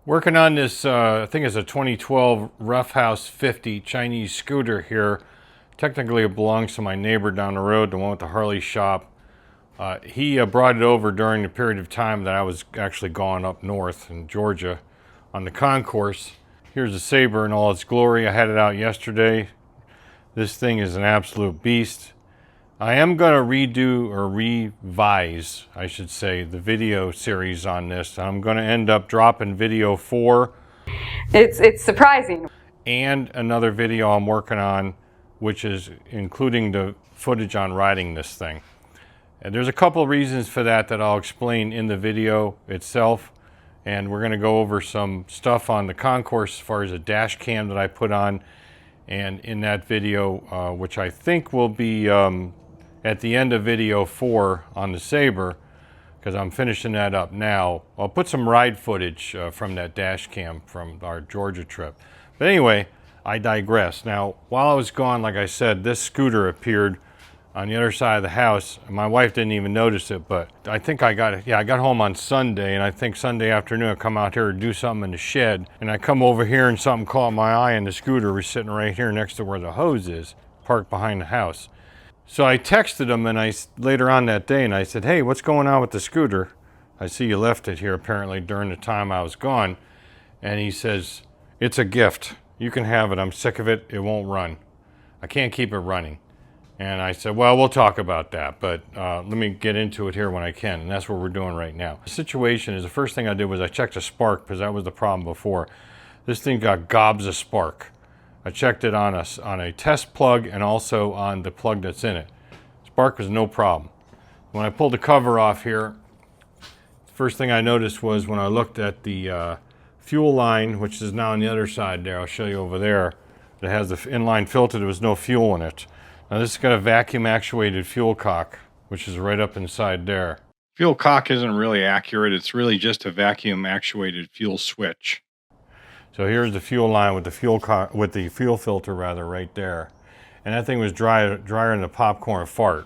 Working on this, I think it's a 2012 Roughhouse 50 Chinese scooter here. Technically it belongs to my neighbor down the road, the one with the Harley shop. He brought it over during the period of time that I was actually gone up north in Georgia on the concourse. Here's the Sabre in all its glory. I had it out yesterday. This thing is an absolute beast. I am going to redo or revise, I should say, the video series on this. I'm going to end up dropping video 4. It's surprising. And another video I'm working on, which is including the footage on riding this thing. And there's a couple of reasons for that I'll explain in the video itself. And we're going to go over some stuff on the concourse as far as a dash cam that I put on. And in that video, which I think will be at the end of video 4 on the Sabre, because I'm finishing that up now. I'll put some ride footage from that dash cam from our Georgia trip. But anyway, I digress. Now, while I was gone, like I said, this scooter appeared on the other side of the house. My wife didn't even notice it, but I think I got it. Yeah, I got home on Sunday, and I think Sunday afternoon I come out here to do something in the shed, and I come over here and something caught my eye, and the scooter was sitting right here next to where the hose is, parked behind the house. So I texted him later on that day, and I said, "Hey, what's going on with the scooter? I see you left it here apparently during the time I was gone." And he says, "It's a gift. You can have it. I'm sick of it. It won't run. I can't keep it running." And I said, "Well, we'll talk about that, but let me get into it here when I can." And that's what we're doing right now. The situation is, the first thing I did was I checked the spark, because that was the problem before. This thing got gobs of spark. I checked it on a test plug and also on the plug that's in it. Spark was no problem. When I pulled the cover off here, the first thing I noticed was when I looked at the fuel line, which is now on the other side there, I'll show you over there, that has the inline filter, there was no fuel in it. Now this has got a vacuum actuated fuel cock, which is right up inside there. Fuel cock isn't really accurate, it's really just a vacuum actuated fuel switch. So here's the fuel line with the fuel filter rather right there. And that thing was drier than a popcorn fart.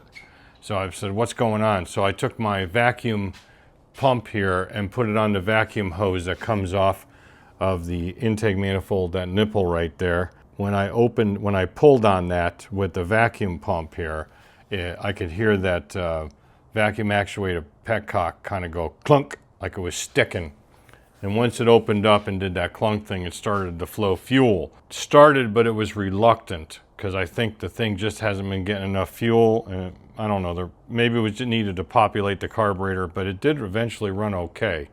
So I said, "What's going on?" So I took my vacuum pump here and put it on the vacuum hose that comes off of the intake manifold, that nipple right there. When I pulled on that with the vacuum pump here, I could hear that vacuum actuated petcock kind of go clunk, like it was sticking. And once it opened up and did that clunk thing, it started to flow fuel. It started, but it was reluctant, because I think the thing just hasn't been getting enough fuel. I don't know, maybe it was just needed to populate the carburetor, but it did eventually run okay.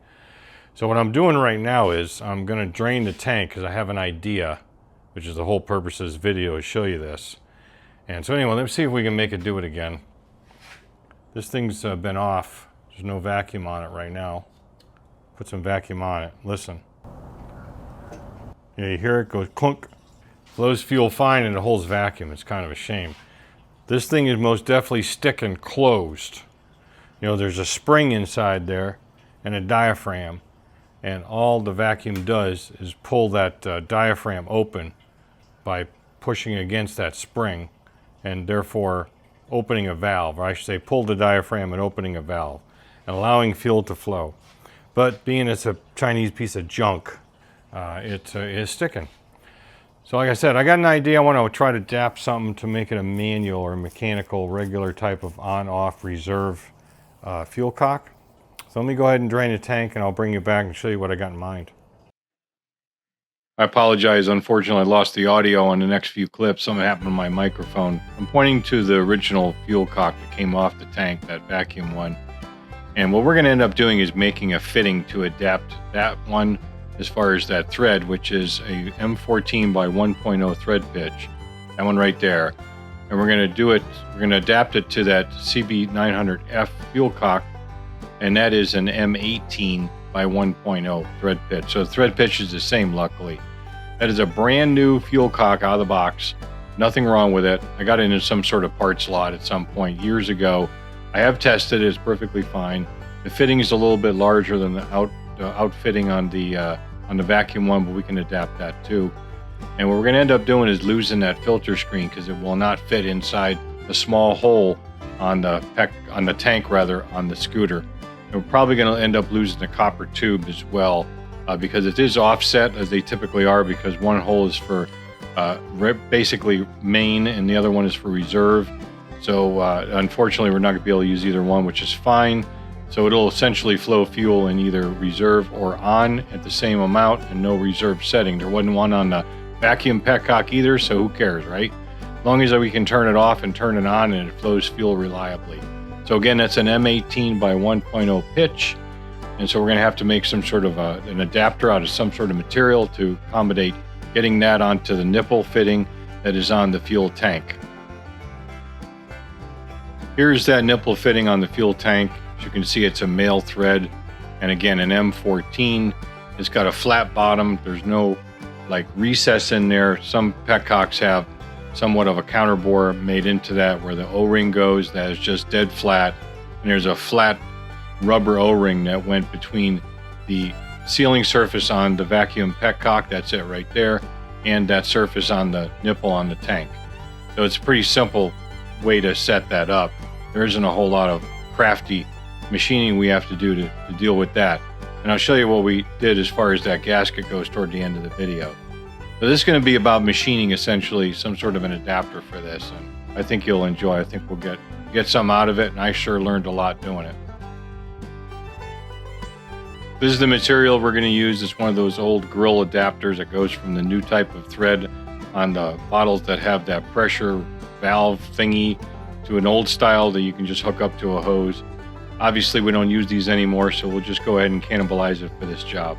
So what I'm doing right now is I'm going to drain the tank, because I have an idea, which is the whole purpose of this video, is show you this. And so anyway, let's see if we can make it do it again. This thing's been off. There's no vacuum on it right now. Put some vacuum on it. Listen. Yeah, you hear it goes clunk. Flows fuel fine and it holds vacuum. It's kind of a shame. This thing is most definitely sticking closed. You know, there's a spring inside there and a diaphragm, and all the vacuum does is pull that diaphragm open by pushing against that spring, and therefore opening a valve, or I should say pull the diaphragm and opening a valve and allowing fuel to flow. But being it's a Chinese piece of junk, it is sticking. So like I said, I got an idea. I want to try to adapt something to make it a manual or mechanical, regular type of on-off reserve fuel cock. So let me go ahead and drain the tank, and I'll bring you back and show you what I got in mind. I apologize. Unfortunately, I lost the audio on the next few clips. Something happened to my microphone. I'm pointing to the original fuel cock that came off the tank, that vacuum one. And what we're going to end up doing is making a fitting to adapt that one as far as that thread, which is a M14 by 1.0 thread pitch. That one right there. And we're going to adapt it to that CB900F fuel cock, and that is an M18 by 1.0 thread pitch. So the thread pitch is the same, luckily. That is a brand new fuel cock out of the box. Nothing wrong with it. I got it in some sort of part slot at some point years ago. I have tested it, it's perfectly fine. The fitting is a little bit larger than the outfitting on the vacuum one, but we can adapt that too. And what we're going to end up doing is losing that filter screen, because it will not fit inside the small hole on the tank rather, on the scooter. And we're probably going to end up losing the copper tube as well. because it is offset, as they typically are, because one hole is for basically main and the other one is for reserve. So unfortunately we're not going to be able to use either one, which is fine. So it'll essentially flow fuel in either reserve or on at the same amount and no reserve setting. There wasn't one on the vacuum petcock either, so who cares, right? As long as we can turn it off and turn it on and it flows fuel reliably. So again, that's an M18 by 1.0 pitch. And so we're going to have to make some sort of an adapter out of some sort of material to accommodate getting that onto the nipple fitting that is on the fuel tank. Here's that nipple fitting on the fuel tank. As you can see, it's a male thread, and again an M14. It's got a flat bottom. There's no like recess in there. Some petcocks have somewhat of a counterbore made into that where the O-ring goes. That is just dead flat, and there's a flat rubber O-ring that went between the sealing surface on the vacuum petcock, that's it right there, and that surface on the nipple on the tank. So it's a pretty simple way to set that up. There isn't a whole lot of crafty machining we have to do to deal with that. And I'll show you what we did as far as that gasket goes toward the end of the video. So this is going to be about machining essentially some sort of an adapter for this, and I think you'll enjoy. I think we'll get some out of it, and I sure learned a lot doing it. This is the material we're going to use. It's one of those old grill adapters that goes from the new type of thread on the bottles that have that pressure valve thingy to an old style that you can just hook up to a hose. Obviously we don't use these anymore, so we'll just go ahead and cannibalize it for this job.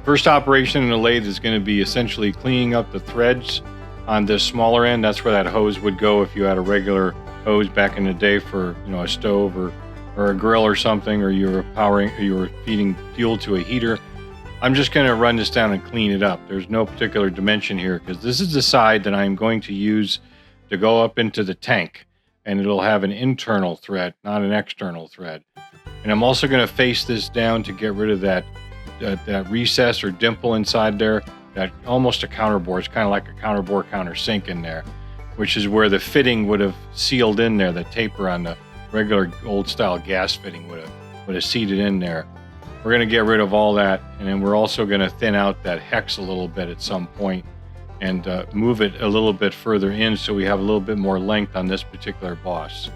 First operation in the lathe is going to be essentially cleaning up the threads on this smaller end. That's where that hose would go if you had a regular hose back in the day for, you know, a stove or a grill or something, or you were feeding fuel to a heater. I'm just going to run this down and clean it up. There's no particular dimension here because this is the side that I'm going to use to go up into the tank, and it'll have an internal thread, not an external thread. And I'm also going to face this down to get rid of that recess or dimple inside there, that almost a counterbore. It's kind of like a counterbore countersink in there, which is where the fitting would have sealed in there. The taper on the regular old style gas fitting would have seated in there. We're going to get rid of all that, and then we're also going to thin out that hex a little bit at some point and move it a little bit further in so we have a little bit more length on this particular boss.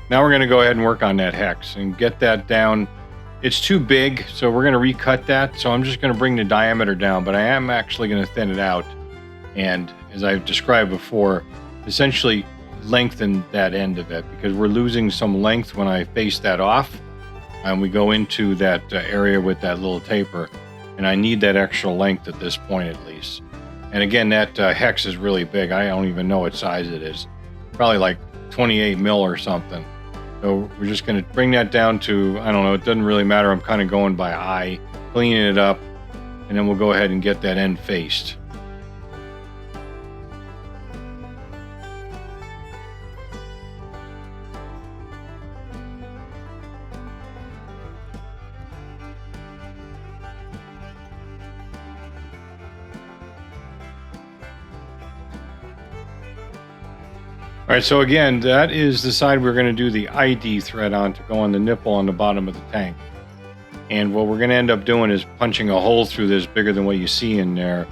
Now we're going to go ahead and work on that hex and get that down. It's too big, so we're going to recut that. So I'm just going to bring the diameter down, but I am actually going to thin it out. And as I've described before, essentially lengthen that end of it, because we're losing some length when I face that off and we go into that area with that little taper. And I need that extra length at this point at least. And again, that hex is really big. I don't even know what size it is. Probably like 28 mil or something. So we're just going to bring that down to, I don't know, it doesn't really matter. I'm kind of going by eye, cleaning it up, and then we'll go ahead and get that end faced. All right, so again, that is the side we're going to do the ID thread on to go on the nipple on the bottom of the tank. And what we're going to end up doing is punching a hole through this bigger than what you see in there.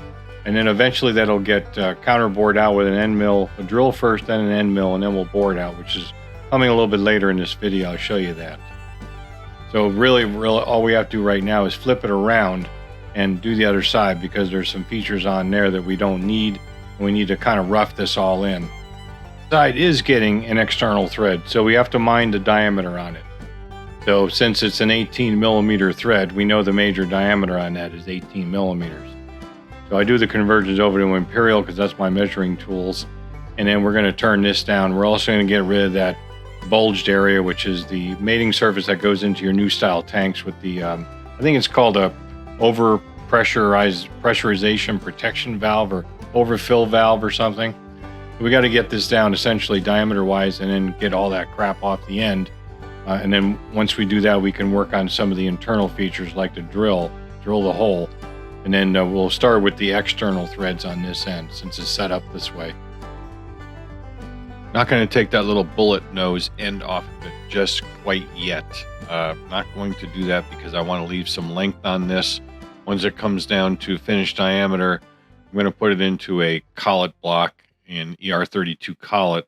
And then eventually that'll get counterbored out with an end mill. We'll drill first, then an end mill, and then we'll bore it out, which is coming a little bit later in this video. I'll show you that. So really all we have to do right now is flip it around and do the other side, because there's some features on there that we don't need. We need to kind of rough this all in. Side is getting an external thread, so we have to mind the diameter on it. So since it's an 18 millimeter thread, we know the major diameter on that is 18 millimeters. So I do the conversions over to imperial because that's my measuring tools, and then we're going to turn this down. We're also going to get rid of that bulged area, which is the mating surface that goes into your new style tanks with the I think it's called a pressurization protection valve or overfill valve or something. We got to get this down essentially diameter wise and then get all that crap off the end. And then once we do that, we can work on some of the internal features like the drill the hole. And then we'll start with the external threads on this end since it's set up this way. Not going to take that little bullet nose end off of it just quite yet. Not going to do that because I want to leave some length on this. Once it comes down to finished diameter, I'm going to put it into a collet block in ER32 collet,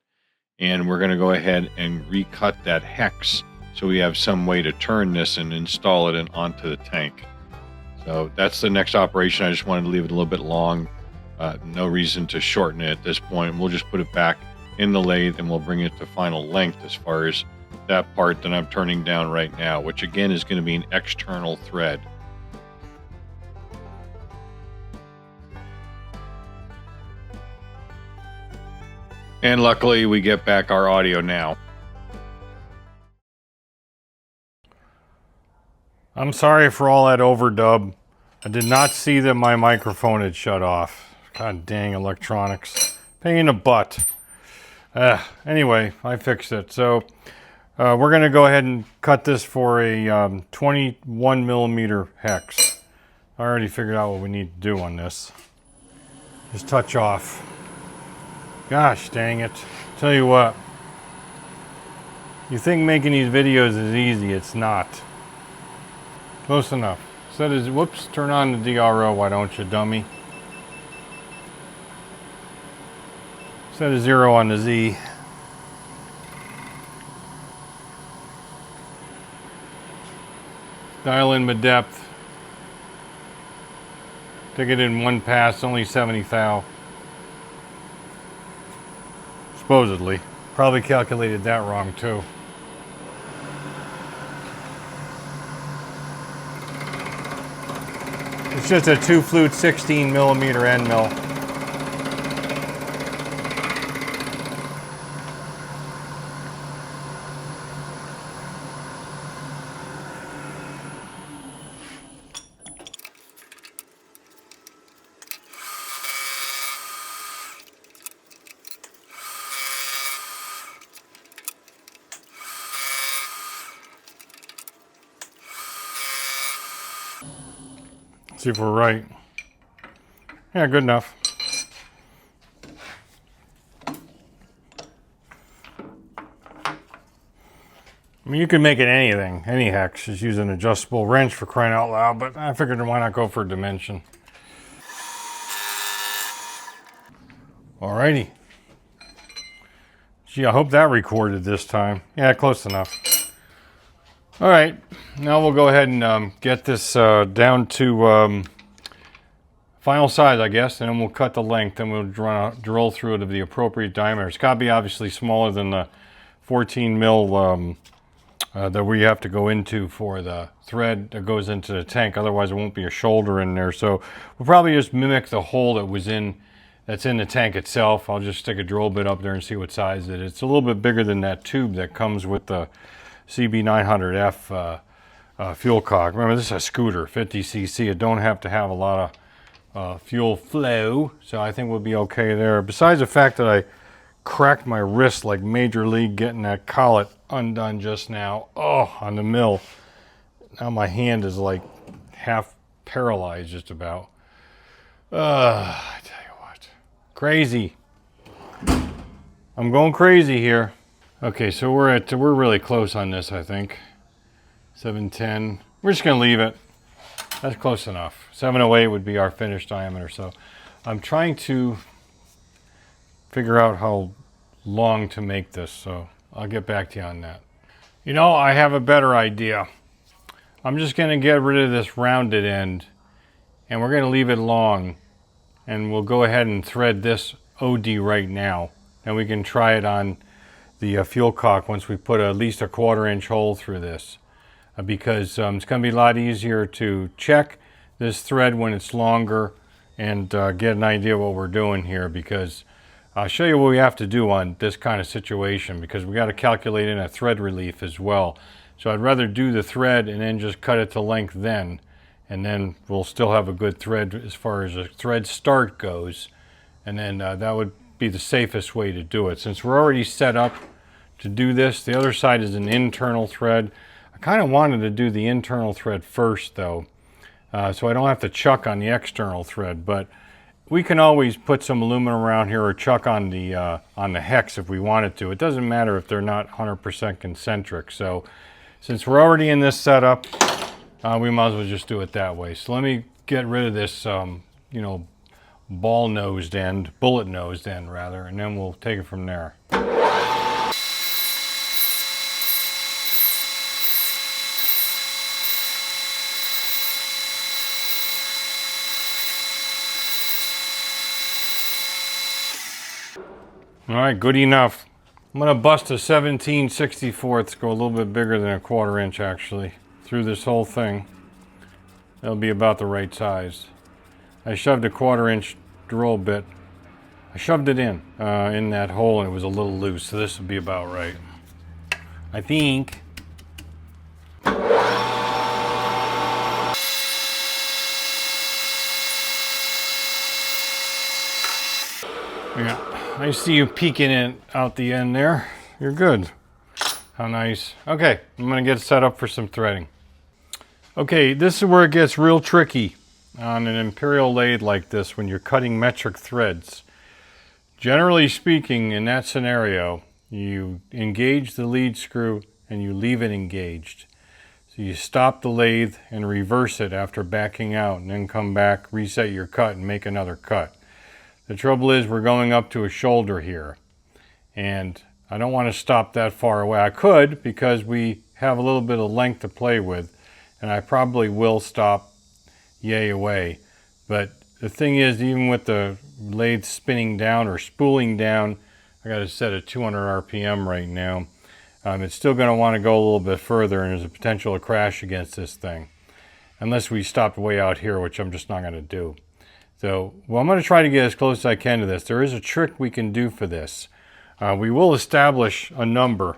and we're going to go ahead and recut that hex so we have some way to turn this and install it onto the tank. So that's the next operation. I just wanted to leave it a little bit long. No reason to shorten it at this point. We'll just put it back in the lathe and we'll bring it to final length as far as that part that I'm turning down right now, which again is going to be an external thread. And luckily we get back our audio now. I'm sorry for all that overdub. I did not see that my microphone had shut off. God dang electronics. Pain in the butt. Anyway, I fixed it. So we're going to go ahead and cut this for a 21 millimeter hex. I already figured out what we need to do on this. Just touch off. Gosh dang it. Tell you what. You think making these videos is easy. It's not. Close enough. Set as, whoops, turn on the DRO, why don't you, dummy? Set a 0 on the Z. Dial in the depth. Take it in one pass, only 70 thou. Supposedly. Probably calculated that wrong too. It's just a 2-flute 16 millimeter end mill. See if we're right. Yeah, good enough. I mean, you can make it anything, any hex. Just use an adjustable wrench for crying out loud, but I figured why not go for a dimension. Alrighty. Gee, I hope that recorded this time. Yeah, close enough. All right, now we'll go ahead and get this down to final size, I guess, and then we'll cut the length and we'll drill through it of the appropriate diameter. It's got to be obviously smaller than the 14 mil that we have to go into for the thread that goes into the tank. Otherwise, it won't be a shoulder in there. So we'll probably just mimic the hole that's in the tank itself. I'll just stick a drill bit up there and see what size it is. It's a little bit bigger than that tube that comes with the CB900F fuel cock. Remember, this is a scooter, 50cc. It don't have to have a lot of fuel flow, so I think we'll be okay there. Besides the fact that I cracked my wrist like Major League getting that collet undone just now. Oh, on the mill. Now my hand is like half paralyzed just about. I tell you what. Crazy. I'm going crazy here. Okay, so we're really close on this, I think. 710. We're just gonna leave it. That's close enough. 708 would be our finished diameter. So I'm trying to figure out how long to make this, so I'll get back to you on that. You know, I have a better idea. I'm just gonna get rid of this rounded end and we're gonna leave it long, and we'll go ahead and thread this OD right now, and we can try it on the fuel cock once we put at least a 1/4 inch hole through this, because it's going to be a lot easier to check this thread when it's longer and get an idea of what we're doing here, because I'll show you what we have to do on this kind of situation, because we got to calculate in a thread relief as well. So I'd rather do the thread and then just cut it to length then, and then we'll still have a good thread as far as a thread start goes, and then that would be the safest way to do it. Since we're already set up to do this, the other side is an internal thread. I kind of wanted to do the internal thread first though, so I don't have to chuck on the external thread. But we can always put some aluminum around here or chuck on the hex if we wanted to. It doesn't matter if they're not 100% concentric. So since we're already in this setup, we might as well just do it that way. So let me get rid of this, you know, bullet-nosed end rather, and then we'll take it from there. All right, good enough. I'm gonna bust a 17/64, go a little bit bigger than a 1/4 inch actually, through this whole thing. That'll be about the right size. I shoved a 1/4 inch drill bit. I shoved it in that hole, and it was a little loose, so this would be about right, I think. Yeah, I see you peeking it out the end there. You're good. How nice. Okay, I'm gonna get set up for some threading. Okay, this is where it gets real tricky on an imperial lathe like this when you're cutting metric threads. Generally speaking, in that scenario, you engage the lead screw and you leave it engaged. So you stop the lathe and reverse it after backing out, and then come back, reset your cut, and make another cut. The trouble is we're going up to a shoulder here, and I don't want to stop that far away. I could, because we have a little bit of length to play with, and I probably will stop yay away. But the thing is, even with the lathe spinning down or spooling down, I got it set at 200 RPM right now. It's still going to want to go a little bit further, and there's a potential to crash against this thing. Unless we stop way out here, which I'm just not going to do. So, well, I'm going to try to get as close as I can to this. There is a trick we can do for this. We will establish a number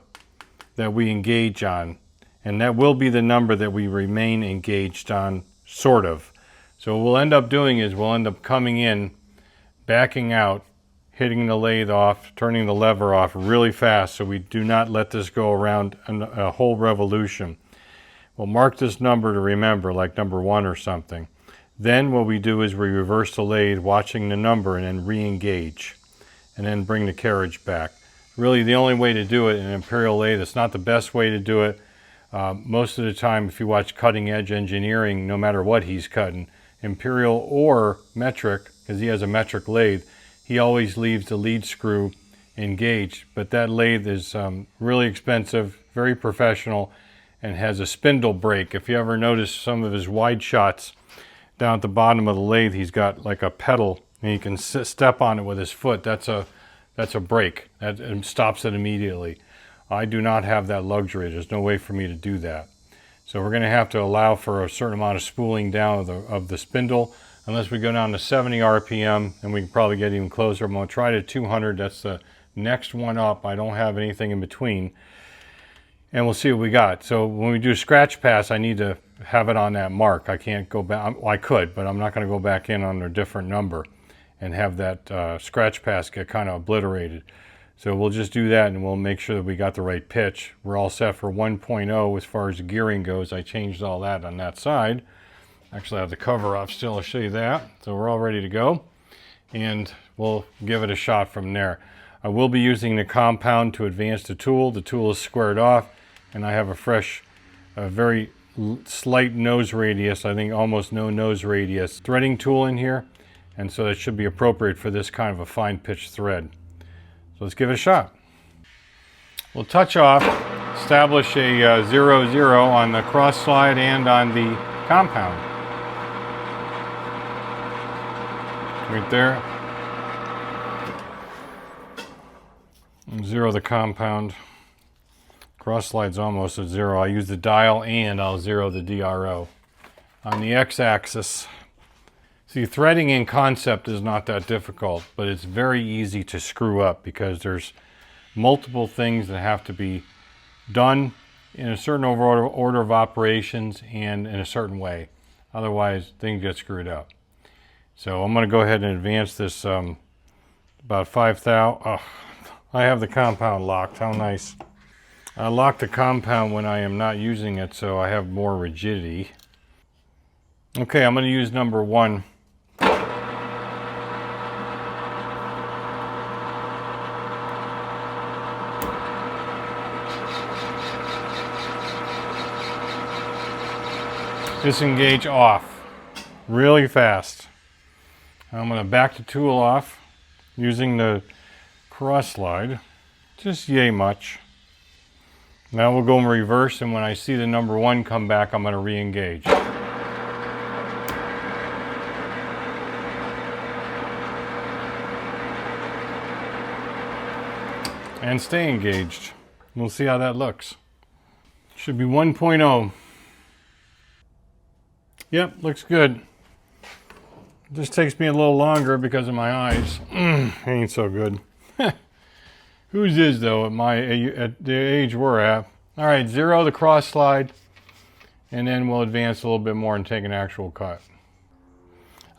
that we engage on, and that will be the number that we remain engaged on, sort of. So what we'll end up doing is we'll end up coming in, backing out, hitting the lathe off, turning the lever off really fast so we do not let this go around a whole revolution. We'll mark this number to remember, like number 1 or something. Then what we do is we reverse the lathe, watching the number, and then re-engage, and then bring the carriage back. Really the only way to do it in an imperial lathe. It's not the best way to do it. Most of the time, if you watch cutting edge engineering, no matter what he's cutting, imperial or metric, because he has a metric lathe, he always leaves the lead screw engaged. But that lathe is really expensive, very professional, and has a spindle brake. If you ever notice some of his wide shots, down at the bottom of the lathe, he's got like a pedal, and he can step on it with his foot. That's a brake. That stops it immediately. I do not have that luxury. There's no way for me to do that. So we're going to have to allow for a certain amount of spooling down of the spindle, unless we go down to 70 RPM, and we can probably get even closer. I'm going to try to 200. That's the next one up. I don't have anything in between. And we'll see what we got. So when we do a scratch pass, I need to have it on that mark. I can't go back. Well, I could, but I'm not going to go back in on a different number and have that scratch pass get kind of obliterated. So we'll just do that, and we'll make sure that we got the right pitch. We're all set for 1.0 as far as the gearing goes. I changed all that on that side. Actually, I have the cover off still. I'll show you that. So we're all ready to go, and we'll give it a shot from there. I will be using the compound to advance the tool. The tool is squared off, and I have a fresh, very slight nose radius, I think almost no nose radius, threading tool in here, and so that should be appropriate for this kind of a fine pitch thread. So let's give it a shot. We'll touch off, establish a 0-0 on the cross slide and on the compound. Right there. And 0 the compound. Cross slide's almost at 0. I use the dial and I'll 0 the DRO. On the x-axis, see, threading in concept is not that difficult, but it's very easy to screw up because there's multiple things that have to be done in a certain order of operations and in a certain way. Otherwise, things get screwed up. So I'm going to go ahead and advance this about 5,000. Oh, I have the compound locked. How nice. I lock the compound when I am not using it, so I have more rigidity. Okay, I'm going to use number 1. Disengage off really fast. I'm going to back the tool off using the cross slide, just yay much. Now we'll go in reverse, and when I see the number 1 come back, I'm going to re-engage. And stay engaged. We'll see how that looks. Should be 1.0. Yep, looks good. Just takes me a little longer because of my eyes. Ain't so good. Whose is though at the age we're at? All right, 0 the cross slide, and then we'll advance a little bit more and take an actual cut.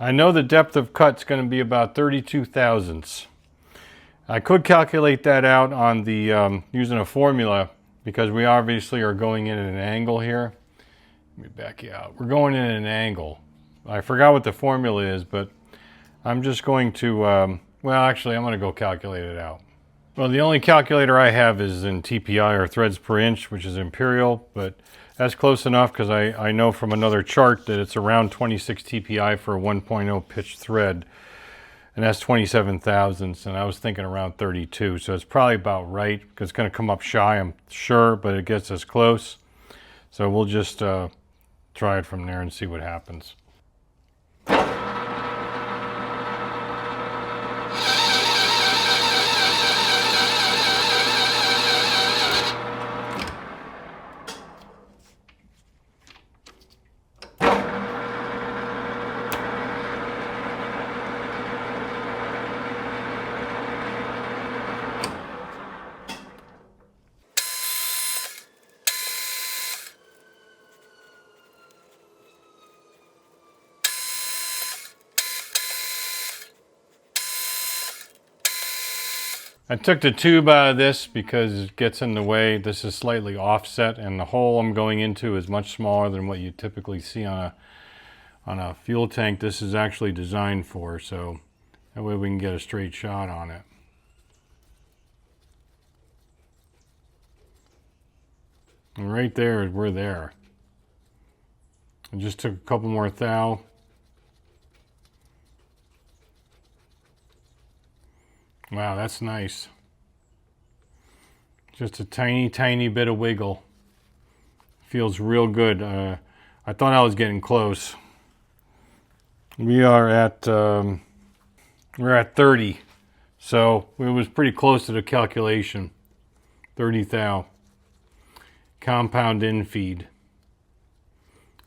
I know the depth of cut's going to be about 32 thousandths. I could calculate that out on the using a formula, because we obviously are going in at an angle here. Let me back you out. We're going in at an angle. I forgot what the formula is, but I'm just going to, well, actually, I'm going to go calculate it out. Well, the only calculator I have is in TPI, or threads per inch, which is imperial, but that's close enough because I know from another chart that it's around 26 TPI for a 1.0 pitch thread, and that's 27 thousandths, and I was thinking around 32, so it's probably about right, because it's going to come up shy, I'm sure, but it gets us close. So we'll just try it from there and see what happens. I took the tube out of this because it gets in the way. This is slightly offset, and the hole I'm going into is much smaller than what you typically see on a fuel tank. This is actually designed for, so that way we can get a straight shot on it. And right there, we're there. I just took a couple more thou. Wow, that's nice. Just a tiny, tiny bit of wiggle. Feels real good. I thought I was getting close. We are at, we're at 30. So it was pretty close to the calculation. 30 thou. Compound in feed.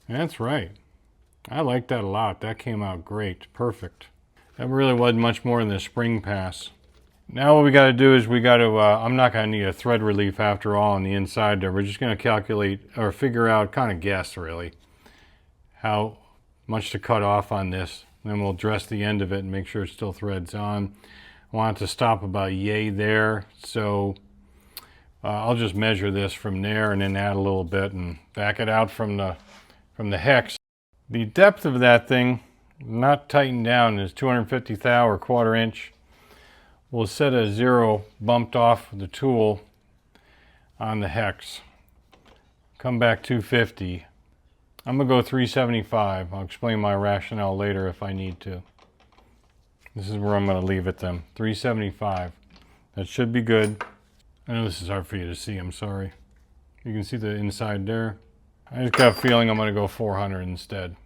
That's right. I like that a lot. That came out great. Perfect. That really wasn't much more than the spring pass. Now what we got to do is we got to, I'm not going to need a thread relief after all on the inside there. We're just going to calculate or figure out, kind of guess really, how much to cut off on this. Then we'll dress the end of it and make sure it still threads on. I want it to stop about yay there, so I'll just measure this from there and then add a little bit and back it out from the hex. The depth of that thing, not tightened down, is 250 thou or 1/4 inch. We'll set a 0 bumped off the tool on the hex. Come back 250. I'm going to go 375. I'll explain my rationale later if I need to. This is where I'm going to leave it then. 375. That should be good. I know this is hard for you to see, I'm sorry. You can see the inside there. I just got a feeling I'm going to go 400 instead.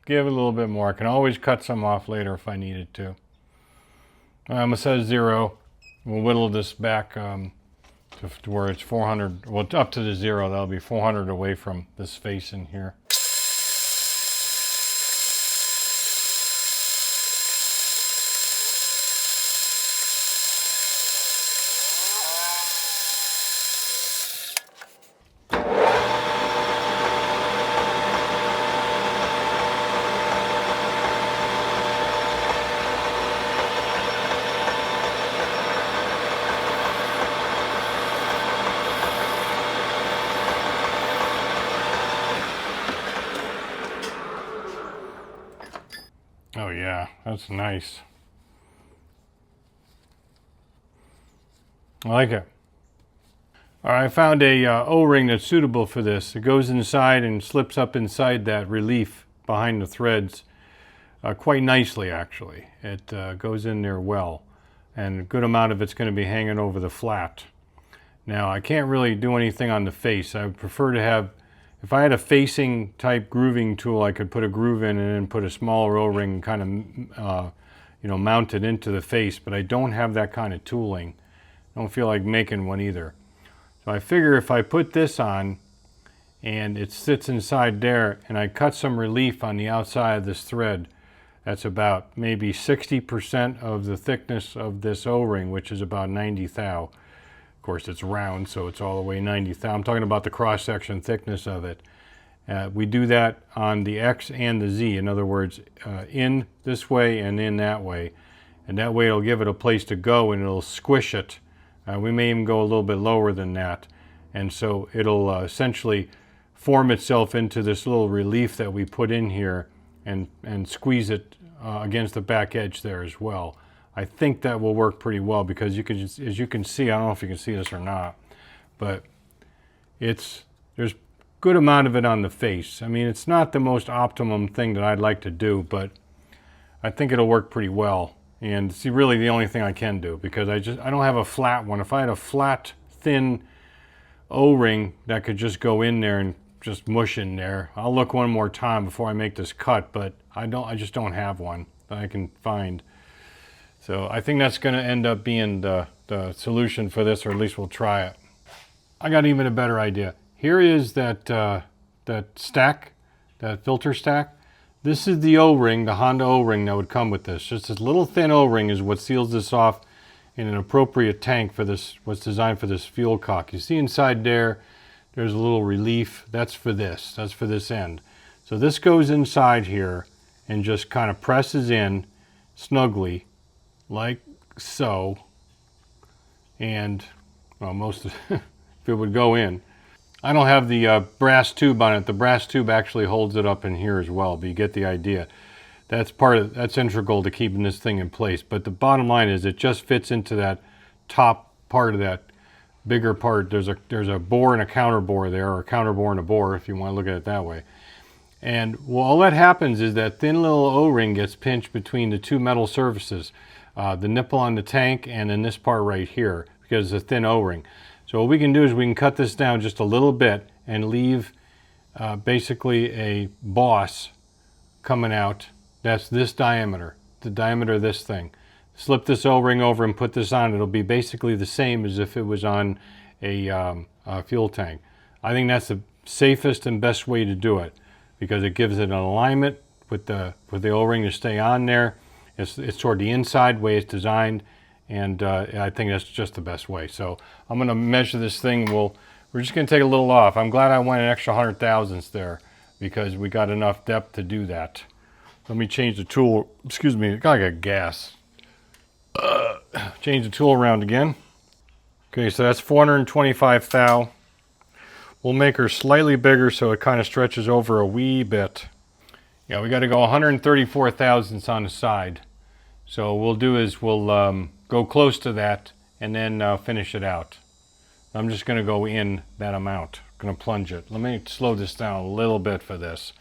Give it a little bit more. I can always cut some off later if I needed to. I'm going to set a 0. We'll whittle this back to where it's 400, well, up to the 0. That'll be 400 away from this face in here. That's nice. I like it. All right, I found a O-ring that's suitable for this. It goes inside and slips up inside that relief behind the threads quite nicely, actually. It goes in there well, and a good amount of it's going to be hanging over the flat. Now, I can't really do anything on the face. I would prefer to have, if I had a facing type grooving tool, I could put a groove in and then put a smaller O-ring kind of, mount it into the face, but I don't have that kind of tooling. I don't feel like making one either. So I figure if I put this on and it sits inside there and I cut some relief on the outside of this thread, that's about maybe 60% of the thickness of this O-ring, which is about 90 thou. Of course, it's round, so it's all the way 90 thou. I'm talking about the cross-section thickness of it. We do that on the X and the Z. In other words, in this way and in that way. And that way it'll give it a place to go and it'll squish it. We may even go a little bit lower than that. And so it'll essentially form itself into this little relief that we put in here and squeeze it against the back edge there as well. I think that will work pretty well because as you can see, I don't know if you can see this or not, but there's a good amount of it on the face. I mean, it's not the most optimum thing that I'd like to do, but I think it'll work pretty well. And it's really the only thing I can do because I don't have a flat one. If I had a flat, thin O-ring that could just go in there and just mush in there, I'll look one more time before I make this cut, but I just don't have one that I can find. So I think that's going to end up being the solution for this, or at least we'll try it. I got even a better idea. Here is that stack, that filter stack. This is the O-ring, the Honda O-ring that would come with this. Just this little thin O-ring is what seals this off in an appropriate tank for this, what's designed for this fuel cock. You see inside there's a little relief. That's for this end. So this goes inside here and just kind of presses in snugly, like so. And, well, most of if it would go in. I don't have the brass tube on it. The brass tube actually holds it up in here as well, but you get the idea. That's integral to keeping this thing in place. But the bottom line is it just fits into that top part of that bigger part. There's a bore and a counter bore there, or a counter bore and a bore if you want to look at it that way. And well, all that happens is that thin little O-ring gets pinched between the two metal surfaces, the nipple on the tank and then this part right here, because it's a thin O-ring. So what we can do is we can cut this down just a little bit and leave basically a boss coming out. That's this diameter, the diameter of this thing. Slip this O-ring over and put this on. It'll be basically the same as if it was on a fuel tank. I think that's the safest and best way to do it because it gives it an alignment with the O-ring to stay on there. It's toward the inside way it's designed. And I think that's just the best way. So I'm going to measure this thing. We're just going to take a little off. I'm glad I went an extra 100 thousandths there because we got enough depth to do that. Let me change the tool. Excuse me, I got gas. Change the tool around again. Okay, so that's 425 thou. We'll make her slightly bigger so it kind of stretches over a wee bit. Yeah, we got to go 134 thousandths on the side. So what we'll do is we'll go close to that and then finish it out. I'm just going to go in that amount. I'm going to plunge it. Let me slow this down a little bit for this.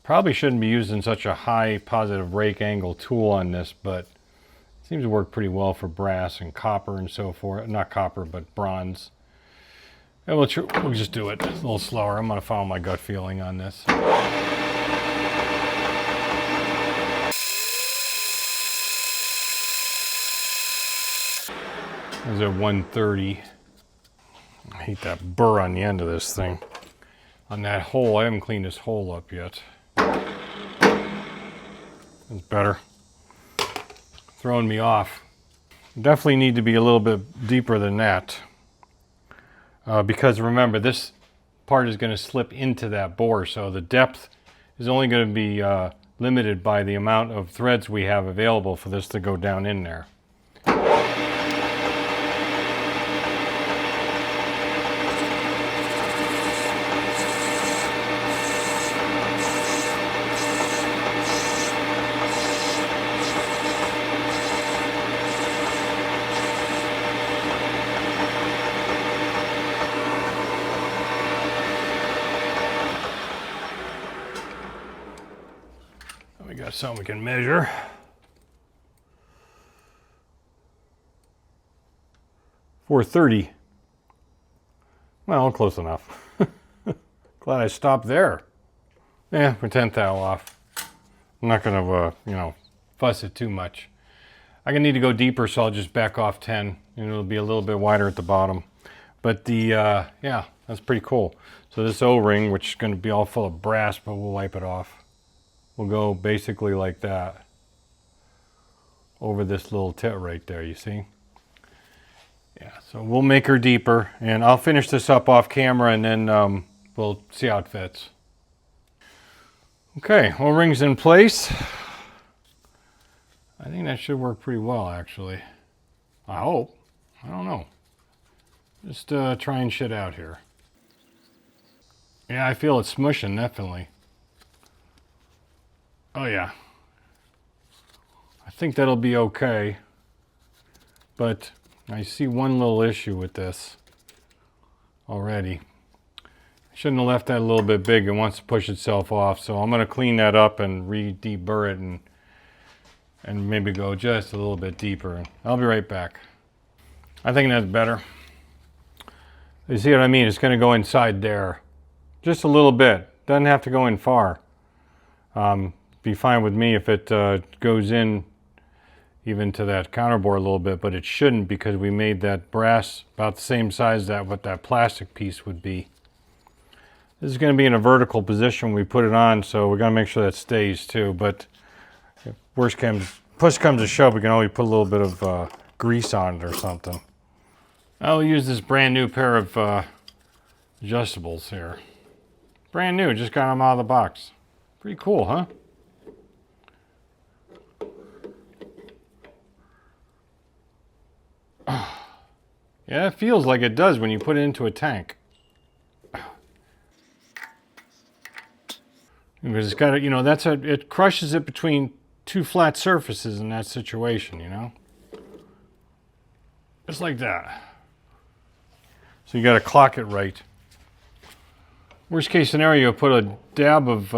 Probably shouldn't be using such a high positive rake angle tool on this, but it seems to work pretty well for brass and copper and so forth. Not copper, but bronze. And we'll just do it a little slower. I'm going to follow my gut feeling on this. Is at 130. I hate that burr on the end of this thing. On that hole, I haven't cleaned this hole up yet. That's better. Throwing me off. Definitely need to be a little bit deeper than that. Because remember, this part is going to slip into that bore, so the depth is only going to be limited by the amount of threads we have available for this to go down in there. got something we can measure. .430. Well, close enough. Glad I stopped there. Yeah, we're 1/10 thou off. I'm not going to, you know, fuss it too much. I'm going to need to go deeper, so I'll just back off 10, and it'll be a little bit wider at the bottom. But the, yeah, that's pretty cool. So this O-ring, which is going to be all full of brass, but we'll wipe it off. We'll go basically like that over this little tit right there, you see? Yeah, so we'll make her deeper, and I'll finish this up off camera, and then we'll see how it fits. Okay, O-ring's in place. I think that should work pretty well, actually. I hope. I don't know. Just trying shit out here. Yeah, I feel it smushing, definitely. Oh yeah. I think that'll be okay. But I see one little issue with this already. I shouldn't have left that a little bit big. It wants to push itself off. So I'm going to clean that up and re-deburr it and maybe go just a little bit deeper. I'll be right back. I think that's better. You see what I mean? It's going to go inside there. Just a little bit. Doesn't have to go in far. Be fine with me if it goes in even to that counterbore a little bit, but it shouldn't because we made that brass about the same size that what that plastic piece would be. This is going to be in a vertical position when we put it on, so we're going to make sure that stays too. But if push comes to shove, we can always put a little bit of grease on it or something. I'll use this brand new pair of adjustables here. Brand new, just got them out of the box. Pretty cool, huh? Yeah, it feels like it does when you put it into a tank. Because it's got, you know, it crushes it between two flat surfaces in that situation, you know? Just like that. So you got to clock it right. Worst case scenario, put a dab of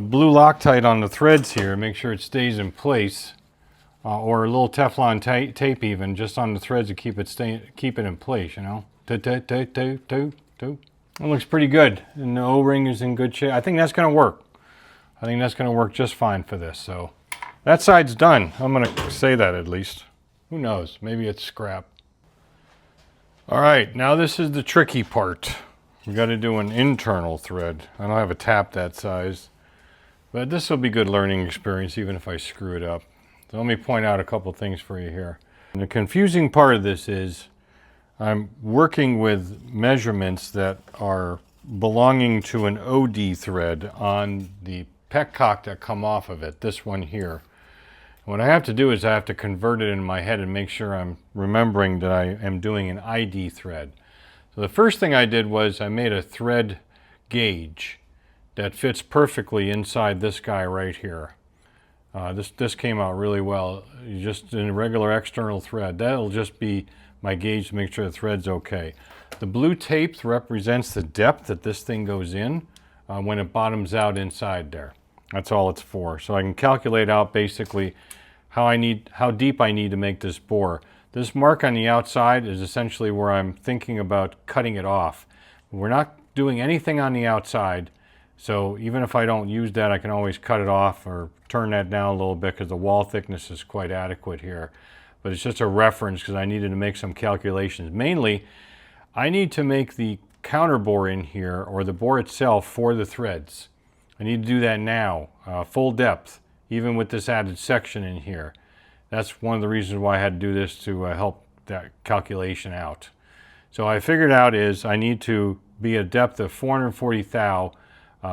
blue Loctite on the threads here, make sure it stays in place, or a little Teflon tape even, just on the threads to keep it in place, you know. It looks pretty good, and the O-ring is in good shape. I think that's going to work. I think that's going to work just fine for this. So that side's done. I'm going to say that at least. Who knows? Maybe it's scrap. All right, now this is the tricky part. We got to do an internal thread. I don't have a tap that size, but this will be good learning experience even if I screw it up. So let me point out a couple things for you here. And the confusing part of this is I'm working with measurements that are belonging to an OD thread on the petcock that come off of it, this one here. What I have to do is I have to convert it in my head and make sure I'm remembering that I am doing an ID thread. So the first thing I did was I made a thread gauge that fits perfectly inside this guy right here. This came out really well. Just in a regular external thread. That'll just be my gauge to make sure the thread's okay. The blue tape represents the depth that this thing goes in when it bottoms out inside there. That's all it's for. So I can calculate out basically how deep I need to make this bore. This mark on the outside is essentially where I'm thinking about cutting it off. We're not doing anything on the outside, so even if I don't use that, I can always cut it off or turn that down a little bit because the wall thickness is quite adequate here. But it's just a reference because I needed to make some calculations. Mainly, I need to make the counter bore in here, or the bore itself, for the threads. I need to do that now, full depth, even with this added section in here. That's one of the reasons why I had to do this, to help that calculation out. So I figured out is I need to be a depth of 440 thou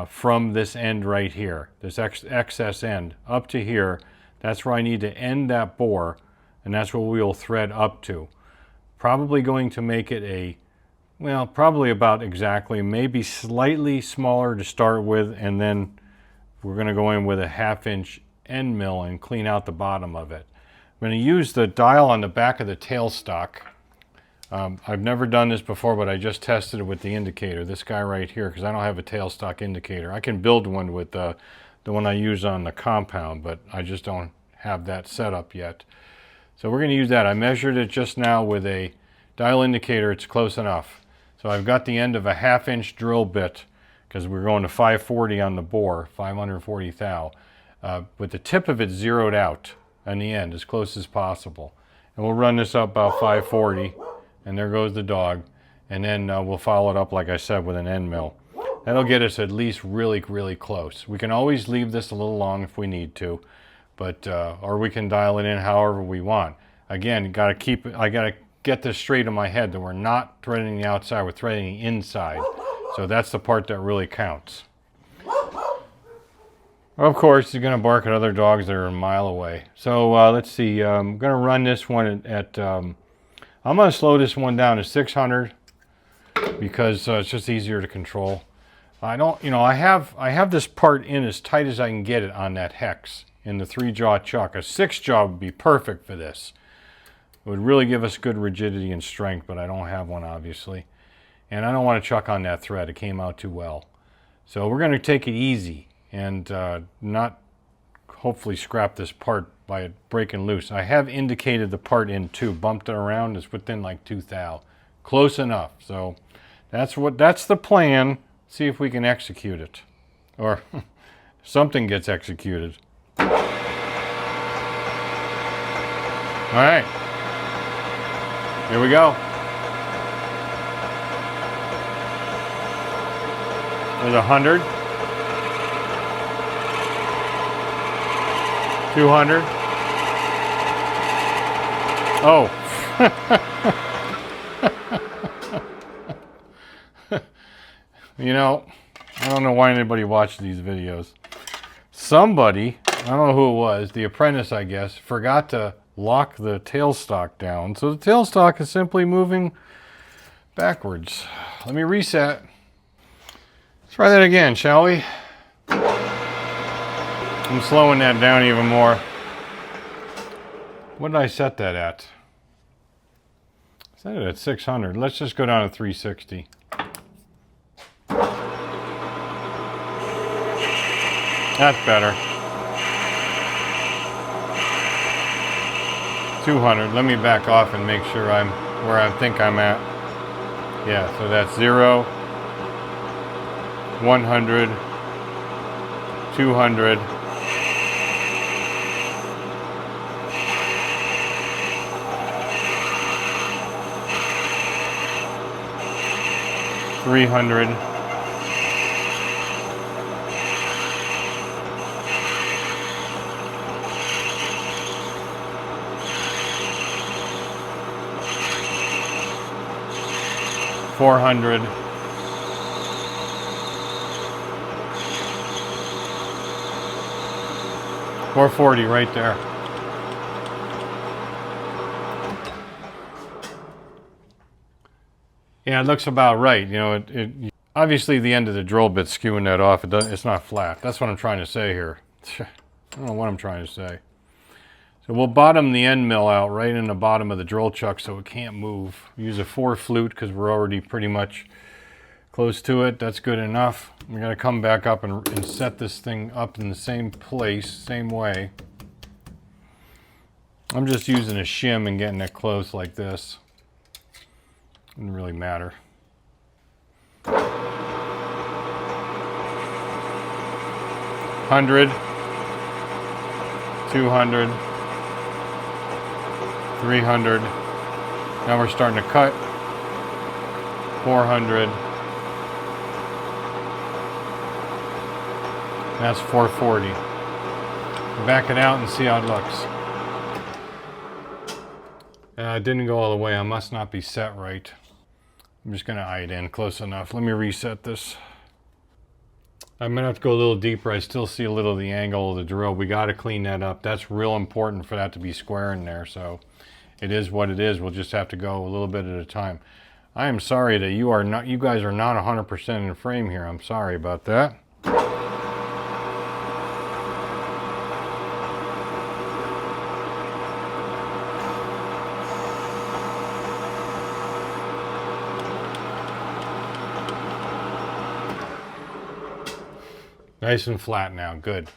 from this end right here, this excess end, up to here. That's where I need to end that bore, and that's what we will thread up to. Probably going to make it well, probably about exactly, maybe slightly smaller to start with, and then we're going to go in with a 1/2 inch end mill and clean out the bottom of it. I'm going to use the dial on the back of the tailstock. I've never done this before, but I just tested it with the indicator, this guy right here, because I don't have a tailstock indicator. I can build one with the the one I use on the compound, but I just don't have that set up yet. So we're going to use that. I measured it just now with a dial indicator. It's close enough. So I've got the end of a 1/2 inch drill bit, because we're going to 540 on the bore, 540 thou, with the tip of it zeroed out on the end as close as possible. And we'll run this up about 540, and there goes the dog. And then we'll follow it up, like I said, with an end mill. That'll get us at least really, really close. We can always leave this a little long if we need to, but or we can dial it in however we want. Again, I gotta get this straight in my head that we're not threading the outside, we're threading the inside. So that's the part that really counts. Of course, he's going to bark at other dogs that are a mile away. So let's see. I'm going to run this one at I'm going to slow this one down to 600 because it's just easier to control. I don't, I have this part in as tight as I can get it on that hex in the 3-jaw chuck. A 6-jaw would be perfect for this. It would really give us good rigidity and strength, but I don't have one, obviously. And I don't want to chuck on that thread. It came out too well. So we're going to take it easy and not hopefully scrap this part by it breaking loose. I have indicated the part in 2, bumped it around. It's within like 2 thou. Close enough. So that's the plan. See if we can execute it. Or something gets executed. All right. Here we go. There's 100, 200. Oh. I don't know why anybody watched these videos. Somebody, I don't know who it was, the apprentice I guess, forgot to lock the tailstock down. So the tailstock is simply moving backwards. Let me reset. Try that again, shall we? I'm slowing that down even more. What did I set that at? I set it at 600. Let's just go down to 360. That's better. 200. Let me back off and make sure I'm where I think I'm at. Yeah, so that's 0, 100, 200, 300, 400, 440 right there. Yeah, it looks about right. Obviously the end of the drill bit's skewing that off. It's not flat. That's what I'm trying to say here. I don't know what I'm trying to say. So we'll bottom the end mill out right in the bottom of the drill chuck so it can't move. Use a 4 flute because we're already pretty much close to it. That's good enough. We're going to come back up and set this thing up in the same place, same way. I'm just using a shim and getting it close like this. Doesn't really matter. 100, 200, 300. Now we're starting to cut. 400. That's 440. Back it out and see how it looks. It didn't go all the way. I must not be set right. I'm just going to eye it in close enough. Let me reset this. I'm going to have to go a little deeper. I still see a little of the angle of the drill. We got to clean that up. That's real important for that to be square in there. So it is what it is. We'll just have to go a little bit at a time. I am sorry that you guys are not 100% in frame here. I'm sorry about that. Nice and flat now, good.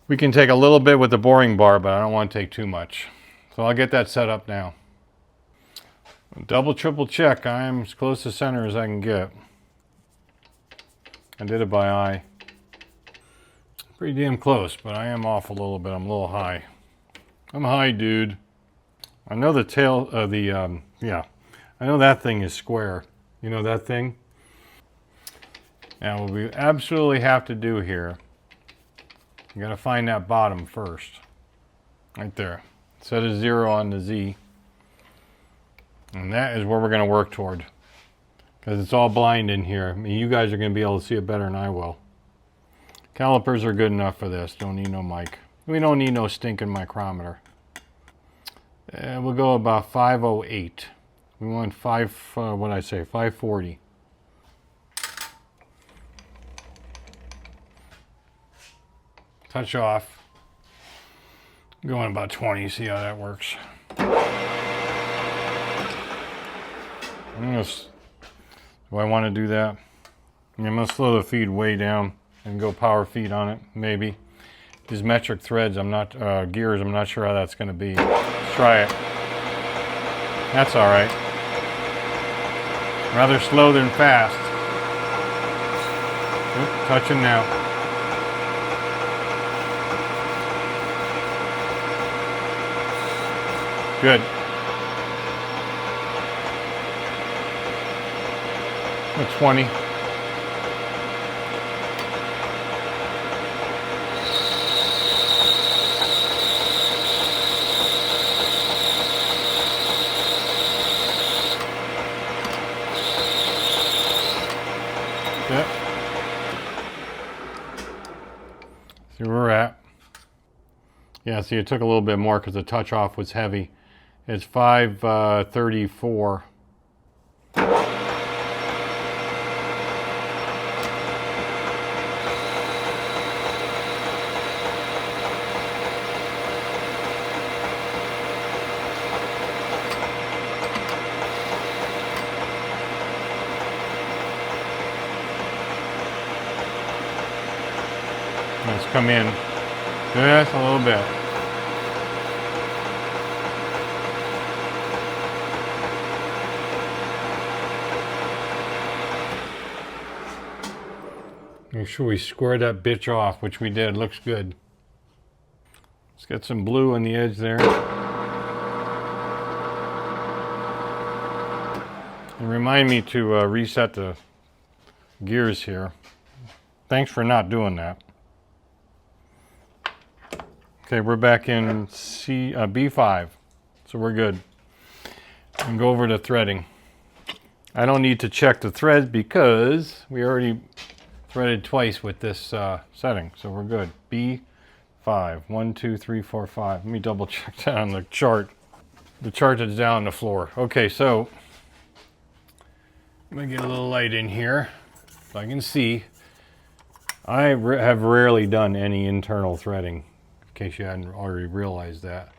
We can take a little bit with the boring bar, but I don't want to take too much. So I'll get that set up now. Double, triple check. I am as close to center as I can get. I did it by eye. Pretty damn close, but I am off a little bit. I'm a little high. I'm high, dude. I know the tail, yeah. I know that thing is square. You know that thing? Now what we absolutely have to do here, you gotta find that bottom first. Right there. Set a 0 on the Z. And that is where we're gonna work toward. Because it's all blind in here. I mean, you guys are gonna be able to see it better than I will. Calipers are good enough for this. Don't need no mic. We don't need no stinking micrometer. We'll go about 508. We want 540. Touch off. Going about 20, see how that works. Do I want to do that? I'm going to slow the feed way down and go power feed on it, maybe. These metric threads, gears, I'm not sure how that's going to be. Let's try it. That's all right. Rather slow than fast. Oop, touching now. Good. 20. Yep. See where we're at. Yeah, see it took a little bit more because the touch off was heavy. It's 534. Let's come in just a little bit. Make sure we square that bitch off, which we did. Looks good. Let's get some blue on the edge there. And remind me to reset the gears here. Thanks for not doing that. Okay, we're back in B5, so we're good. And go over to threading. I don't need to check the threads because we already threaded twice with this setting, so we're good. B5, 1, 2, 3, 4, 5. Let me double check that on the chart. The chart that's down on the floor. Okay, so let me get a little light in here so I can see. I have rarely done any internal threading, in case you hadn't already realized that.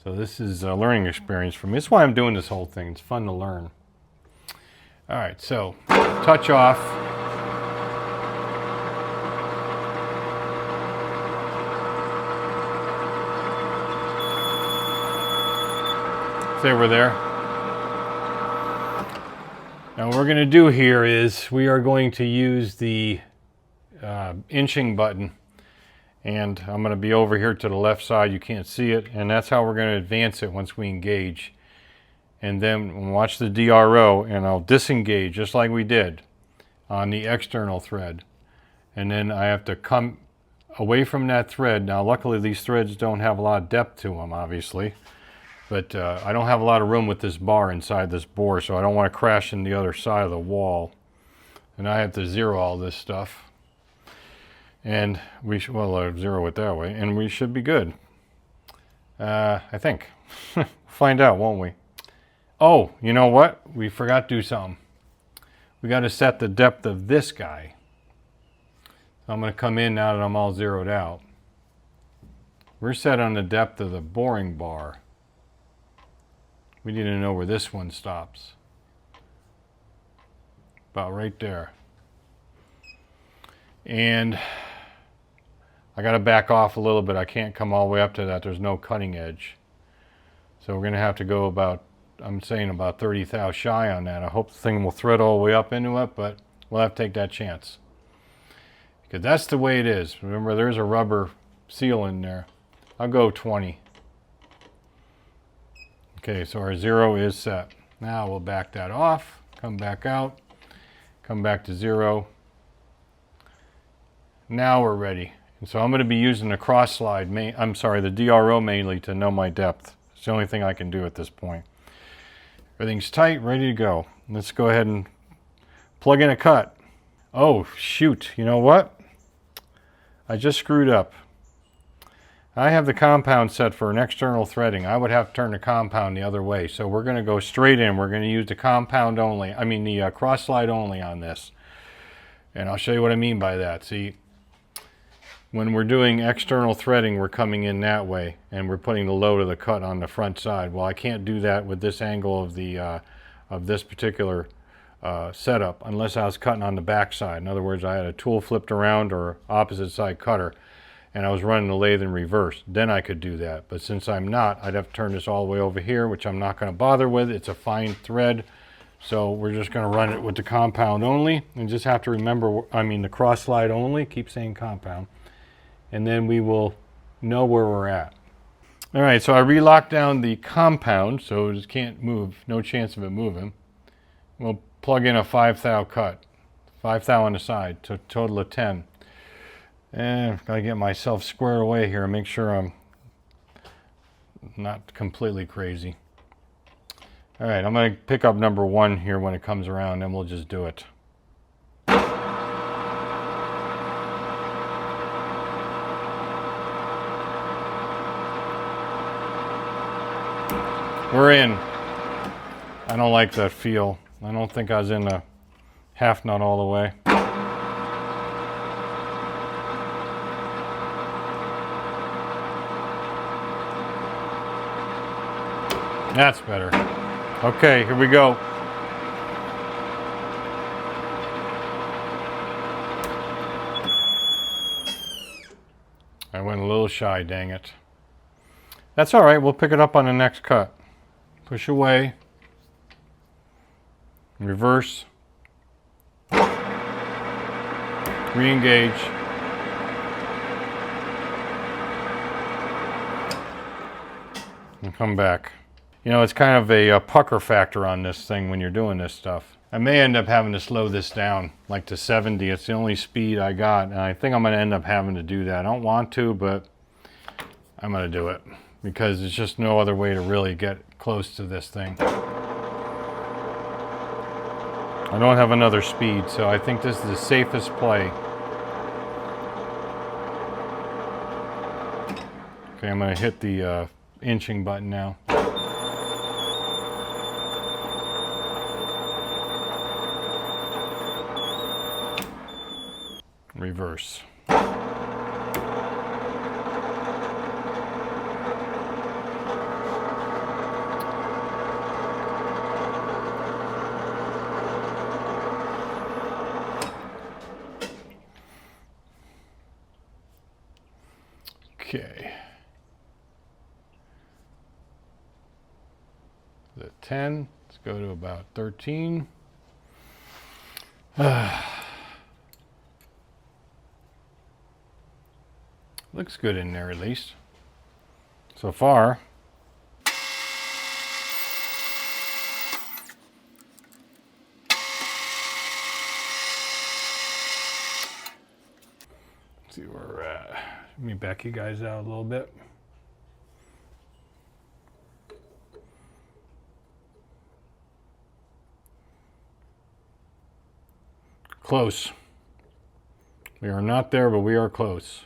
So this is a learning experience for me. That's why I'm doing this whole thing. It's fun to learn. All right, so touch off. Say we're there. Now what we're going to do here is we are going to use the inching button, and I'm going to be over here to the left side. You can't see it, and that's how we're going to advance it once we engage. And then watch the DRO, and I'll disengage just like we did on the external thread. And then I have to come away from that thread. Now luckily these threads don't have a lot of depth to them, obviously. But I don't have a lot of room with this bar inside this bore, so I don't want to crash in the other side of the wall. And I have to zero all this stuff. And we should, well, zero it that way, and we should be good. I think. Find out, won't we? Oh, you know what? We forgot to do something. We got to set the depth of this guy. So I'm going to come in now that I'm all zeroed out. We're set on the depth of the boring bar. We need to know where this one stops. About right there. And I got to back off a little bit. I can't come all the way up to that. There's no cutting edge. So we're going to have to go about, I'm saying about 30 thou shy on that. I hope the thing will thread all the way up into it, but we'll have to take that chance. Because that's the way it is. Remember, there's a rubber seal in there. I'll go 20. Okay, so our 0 is set. Now we'll back that off, come back out, come back to 0. Now we're ready. And so I'm going to be using the cross slide, the DRO mainly to know my depth. It's the only thing I can do at this point. Everything's tight, ready to go. Let's go ahead and plug in a cut. Oh, shoot. You know what? I just screwed up. I have the compound set for an external threading. I would have to turn the compound the other way. So we're going to go straight in. We're going to use the compound only. I mean the cross slide only on this. And I'll show you what I mean by that. See, when we're doing external threading, we're coming in that way, and we're putting the load of the cut on the front side. Well, I can't do that with this angle of the of this particular setup unless I was cutting on the back side. In other words, I had a tool flipped around or opposite side cutter, and I was running the lathe in reverse. Then I could do that. But since I'm not, I'd have to turn this all the way over here, which I'm not going to bother with. It's a fine thread, so we're just going to run it with the compound only, and just have to remember, I mean the cross slide only. Keep saying compound. And then we will know where we're at. All right, so I relocked down the compound, so it just can't move, no chance of it moving. We'll plug in a 5 thou cut, 5 thou on the side, so total of 10. And I've got to get myself squared away here and make sure I'm not completely crazy. All right, I'm going to pick up number 1 here when it comes around, and we'll just do it. We're in. I don't like that feel. I don't think I was in a half nut all the way. That's better. Okay, here we go. I went a little shy, dang it. That's all right, we'll pick it up on the next cut. Push away, reverse, re-engage, and come back. You know, it's kind of a pucker factor on this thing when you're doing this stuff. I may end up having to slow this down, like to 70. It's the only speed I got, and I think I'm going to end up having to do that. I don't want to, but I'm going to do it, because there's just no other way to really get close to this thing. I don't have another speed, so I think this is the safest play. Okay, I'm going to hit the inching button now. Reverse. Okay. The 10. Let's go to about 13. Looks good in there, at least so far. Let's see where we're at. Let me back you guys out a little bit. Close. We are not there, but we are close.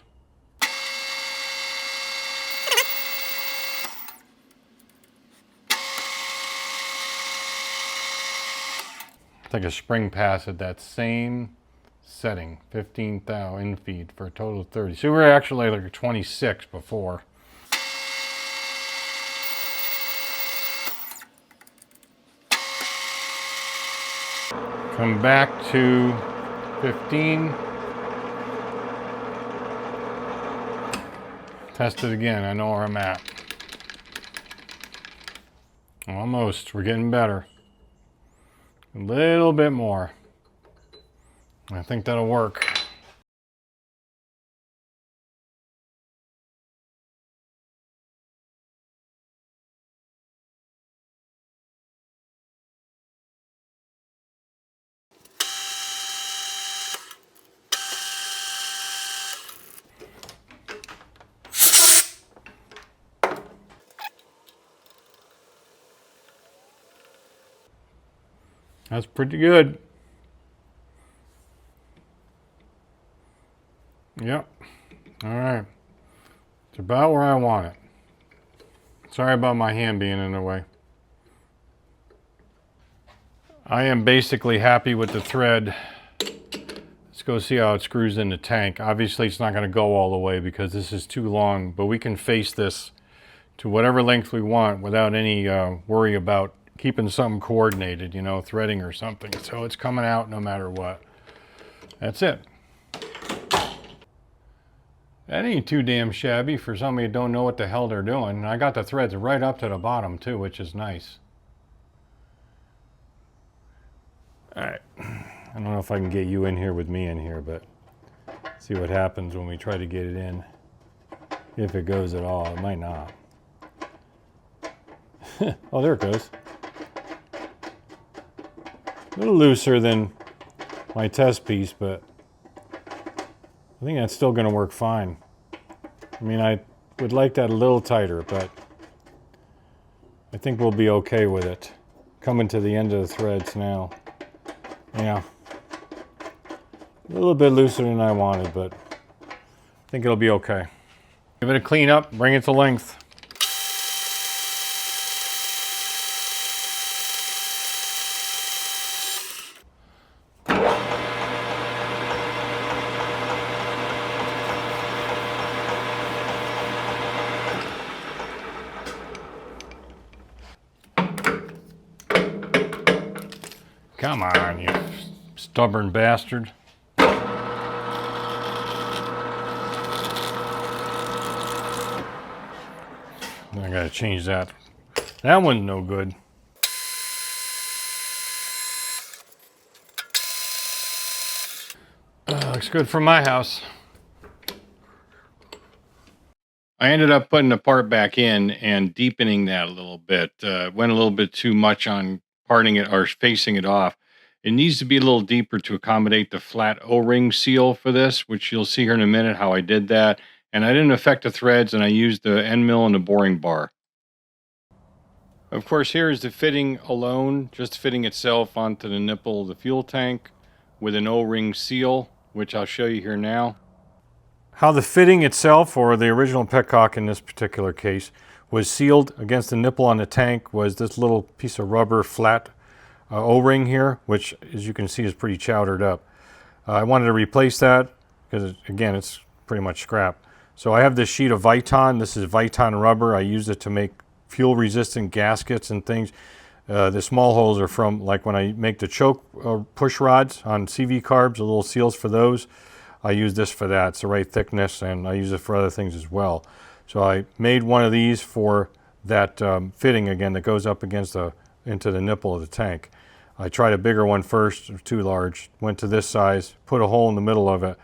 Like a spring pass at that same setting, 15 thou in feed for a total of 30. So we were actually like a 26 before. Come back to 15. Test it again. I know where I'm at. Almost. We're getting better. A little bit more. I think that'll work. That's pretty good. Yep. All right. It's about where I want it. Sorry about my hand being in the way. I am basically happy with the thread. Let's go see how it screws in the tank. Obviously it's not going to go all the way because this is too long, but we can face this to whatever length we want without any worry about keeping something coordinated, you know, threading or something. So it's coming out no matter what. That's it. That ain't too damn shabby for somebody who don't know what the hell they're doing. And I got the threads right up to the bottom too, which is nice. All right. I don't know if I can get you in here with me in here, but see what happens when we try to get it in. If it goes at all. It might not. Oh, there it goes. A little looser than my test piece, but I think that's still going to work fine. I mean, I would like that a little tighter, but I think we'll be okay with it. Coming to the end of the threads now. Yeah. A little bit looser than I wanted, but I think it'll be okay. Give it a clean up, bring it to length. Come on, you stubborn bastard. I gotta change that. That one's no good. Looks good for my house. I ended up putting the part back in and deepening that a little bit. Went a little bit too much on parting it or facing it off. It needs to be a little deeper to accommodate the flat O-ring seal for this, which you'll see here in a minute how I did that. And I didn't affect the threads, and I used the end mill and the boring bar. Of course, here is the fitting alone, just fitting itself onto the nipple of the fuel tank with an O-ring seal, which I'll show you here now. How the fitting itself, or the original petcock in this particular case, was sealed against the nipple on the tank was this little piece of rubber flat O-ring here, which as you can see is pretty chowdered up. I wanted to replace that because again it's pretty much scrap. So I have this sheet of Viton. This is Viton rubber. I use it to make fuel resistant gaskets and things. The small holes are from like when I make the choke push rods on CV carbs, the little seals for those. I use this for that. It's the right thickness, and I use it for other things as well. So I made one of these for that fitting again that goes up against into the nipple of the tank. I tried a bigger one first, it was too large, went to this size, put a hole in the middle of it,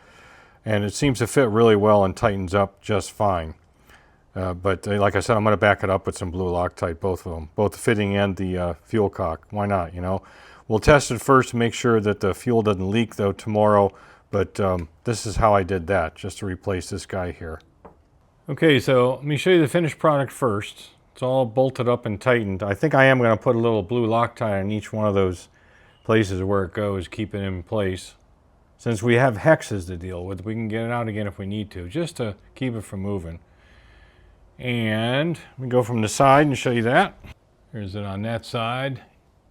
and it seems to fit really well and tightens up just fine. But like I said, I'm going to back it up with some blue Loctite, both of them, both the fitting and the fuel cock. Why not, you know? We'll test it first to make sure that the fuel doesn't leak though tomorrow, but this is how I did that, just to replace this guy here. Okay, so let me show you the finished product first. It's all bolted up and tightened. I think I am going to put a little blue Loctite on each one of those places where it goes, keep it in place. Since we have hexes to deal with, we can get it out again if we need to, just to keep it from moving. And we go from the side and show you that. Here's it on that side.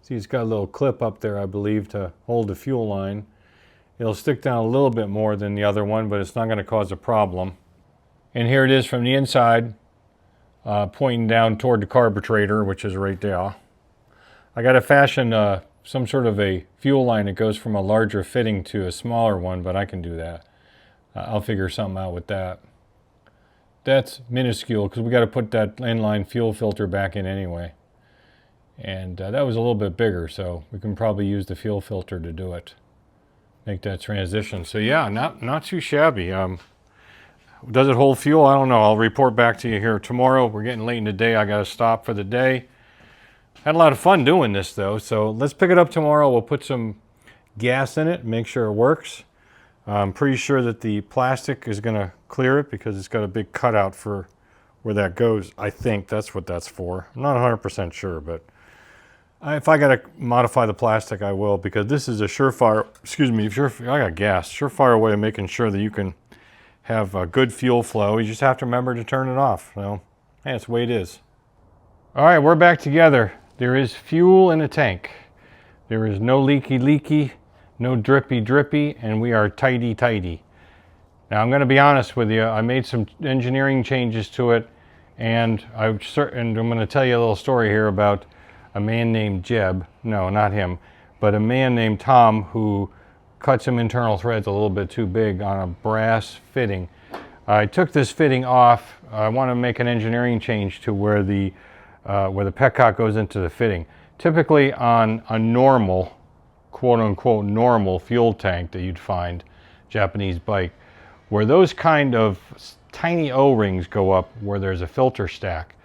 See, it's got a little clip up there, I believe, to hold the fuel line. It'll stick down a little bit more than the other one, but it's not going to cause a problem. And here it is from the inside, pointing down toward the carburetor, which is right there. I got to fashion some sort of a fuel line that goes from a larger fitting to a smaller one, but I can do that. I'll figure something out with that. that's minuscule because we got to put that inline fuel filter back in anyway. And that was a little bit bigger, so we can probably use the fuel filter to do it. Make that transition. So yeah, not too shabby. Does it hold fuel? I don't know. I'll report back to you here tomorrow. We're getting late in the day. I got to stop for the day. Had a lot of fun doing this though, so let's pick it up tomorrow. We'll put some gas in it, make sure it works. I'm pretty sure that the plastic is going to clear it because it's got a big cutout for where that goes. I think that's what that's for. I'm not 100% sure, but if I got to modify the plastic, I will, because this is a surefire, I got gas, surefire way of making sure that you can have a good fuel flow. You just have to remember to turn it off. So, hey, that's the way it is. All right, we're back together. There is fuel in the tank. There is no leaky, no drippy, and we are tidy. Now I'm going to be honest with you. I made some engineering changes to it, and I'm going to tell you a little story here about a man named Jeb. No, not him, but a man named Tom who cut some internal threads a little bit too big on a brass fitting. I took this fitting off. I want to make an engineering change to where the petcock goes into the fitting. Typically on a normal, quote-unquote normal fuel tank that you'd find, Japanese bike, where those kind of tiny O-rings go up where there's a filter stack,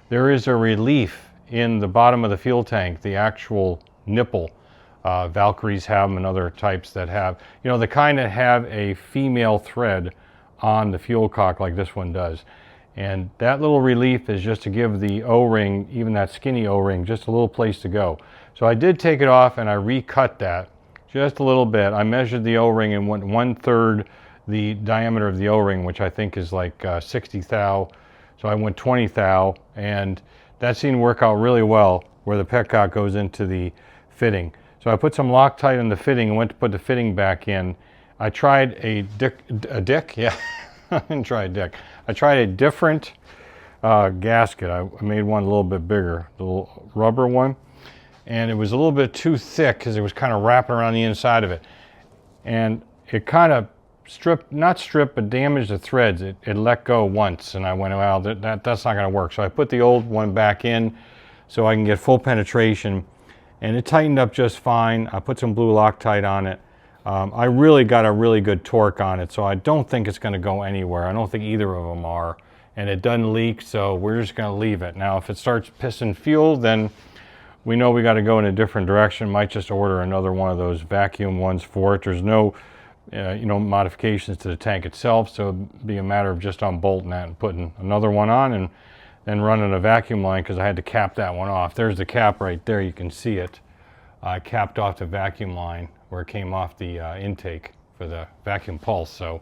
there is a relief in the bottom of the fuel tank, the actual nipple. Valkyries have them and other types that have, you know, the kind that have a female thread on the fuel cock like this one does. And that little relief is just to give the O-ring, even that skinny O-ring, just a little place to go. So I did take it off and I recut that just a little bit. I measured the O-ring and went 1/3 the diameter of the O-ring, which I think is like 60 thou. So I went 20 thou, and that seemed to work out really well where the petcock goes into the fitting. So I put some Loctite in the fitting and went to put the fitting back in. I tried a dick? Yeah, I didn't try a dick. I tried a different gasket. I made one a little bit bigger, the little rubber one. And it was a little bit too thick because it was kind of wrapping around the inside of it. And it kind of but damaged the threads. It let go once, and I went, well, that's not going to work. So I put the old one back in so I can get full penetration, and it tightened up just fine. I put some blue Loctite on it. I really got a really good torque on it, so I don't think it's going to go anywhere. I don't think either of them are, and it doesn't leak, so we're just going to leave it. Now, if it starts pissing fuel, then we know we got to go in a different direction. Might just order another one of those vacuum ones for it. There's no modifications to the tank itself, so it'd be a matter of just unbolting that and putting another one on and then running a vacuum line, because I had to cap that one off. There's the cap right there, you can see it. I capped off the vacuum line where it came off the intake for the vacuum pulse. So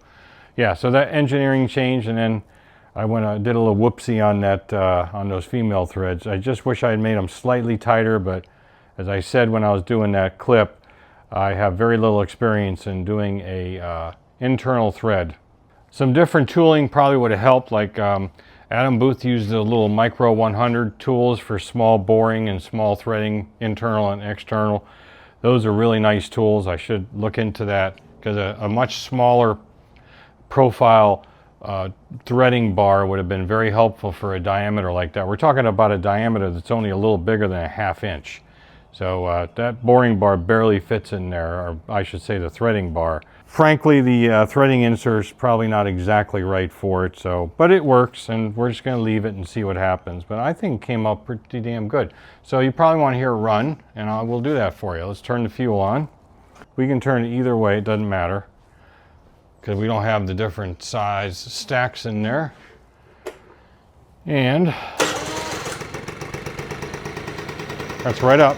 yeah, so that engineering change, and then I did a little whoopsie on that on those female threads. I just wish I had made them slightly tighter, but as I said when I was doing that clip, I have very little experience in doing a internal thread. Some different tooling probably would have helped, like Adam Booth used the little Micro 100 tools for small boring and small threading, internal and external. Those are really nice tools. I should look into that, because a much smaller profile threading bar would have been very helpful for a diameter like that. We're talking about a diameter that's only a little bigger than a 1/2 inch. So that boring bar barely fits in there, or I should say the threading bar. Frankly, the threading insert is probably not exactly right for it, but it works, and we're just going to leave it and see what happens. But I think it came up pretty damn good. So you probably want to hear it run, and I will do that for you. Let's turn the fuel on. We can turn it either way, it doesn't matter, because we don't have the different size stacks in there. And that's right up.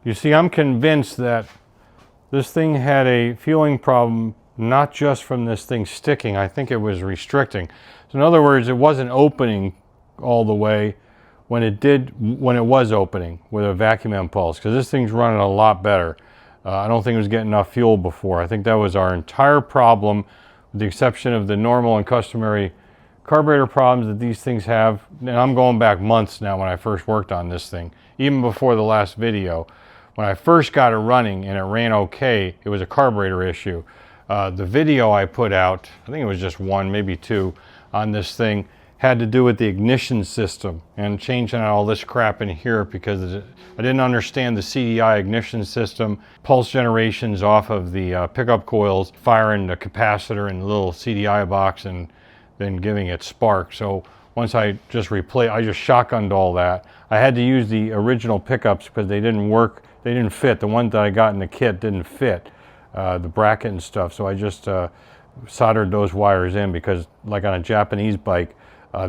You see, I'm convinced that this thing had a fueling problem not just from this thing sticking. I think it was restricting. So in other words, it wasn't opening all the way when it was opening with a vacuum impulse, because this thing's running a lot better. I don't think it was getting enough fuel before. I think that was our entire problem, with the exception of the normal and customary carburetor problems that these things have. And I'm going back months now when I first worked on this thing, even before the last video. When I first got it running and it ran okay, it was a carburetor issue. The video I put out, I think it was just one, maybe two, on this thing, had to do with the ignition system and changing out all this crap in here because I didn't understand the CDI ignition system, pulse generations off of the pickup coils, firing the capacitor in the little CDI box and then giving it spark. So once I just shotgunned all that. I had to use the original pickups because they didn't work, they didn't fit. The ones that I got in the kit didn't fit, the bracket and stuff. So I just soldered those wires in because, like on a Japanese bike,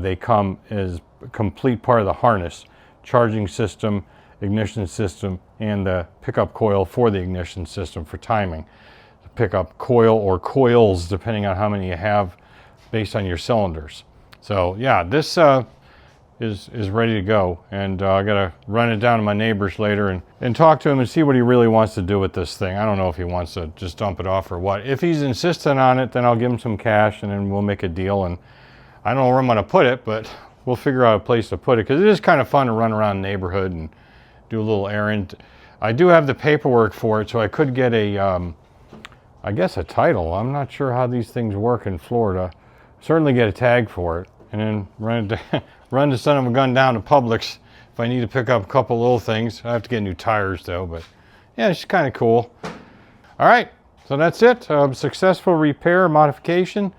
they come as a complete part of the harness, charging system, ignition system, and the pickup coil for the ignition system for timing. The pickup coil or coils, depending on how many you have based on your cylinders. So yeah, this is ready to go, and I gotta run it down to my neighbor's later and talk to him and see what he really wants to do with this thing. I don't know if he wants to just dump it off or what. If he's insistent on it, then I'll give him some cash and then we'll make a deal. And I don't know where I'm gonna put it, but we'll figure out a place to put it, because it is kind of fun to run around the neighborhood and do a little errand. I do have the paperwork for it, so I could get a, I guess a title. I'm not sure how these things work in Florida. Certainly get a tag for it, and then run the son of a gun down to Publix if I need to pick up a couple little things. I have to get new tires though, but yeah, it's kind of cool. All right, so that's it. Successful repair, modification,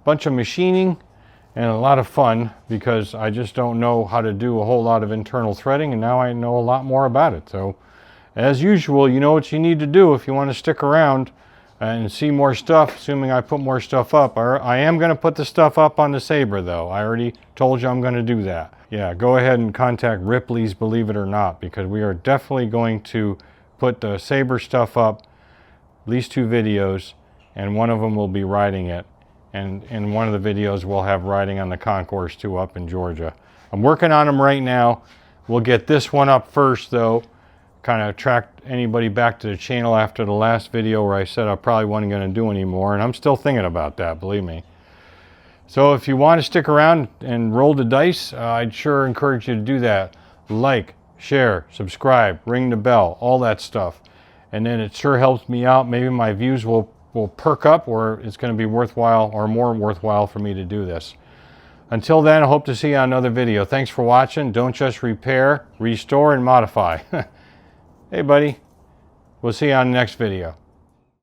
bunch of machining, and a lot of fun, because I just don't know how to do a whole lot of internal threading, and now I know a lot more about it. So as usual, you know what you need to do if you want to stick around and see more stuff, assuming I put more stuff up. I am going to put the stuff up on the Sabre though. I already told you I'm going to do that. Yeah, go ahead and contact Ripley's Believe It or Not, because we are definitely going to put the Sabre stuff up, at least 2 videos, and one of them will be riding it. And in one of the videos we'll have riding on the Concourse 2 up in Georgia. I'm working on them right now. We'll get this one up first though. Kind of attract anybody back to the channel after the last video where I said I probably wasn't going to do anymore, and I'm still thinking about that, believe me. So if you want to stick around and roll the dice, I'd sure encourage you to do that. Like, share, subscribe, ring the bell, all that stuff. And then it sure helps me out. Maybe my views will perk up, or it's going to be worthwhile or more worthwhile for me to do this. Until then, I hope to see you on another video. Thanks for watching. Don't just repair, restore, and modify. Hey buddy, we'll see you on the next video.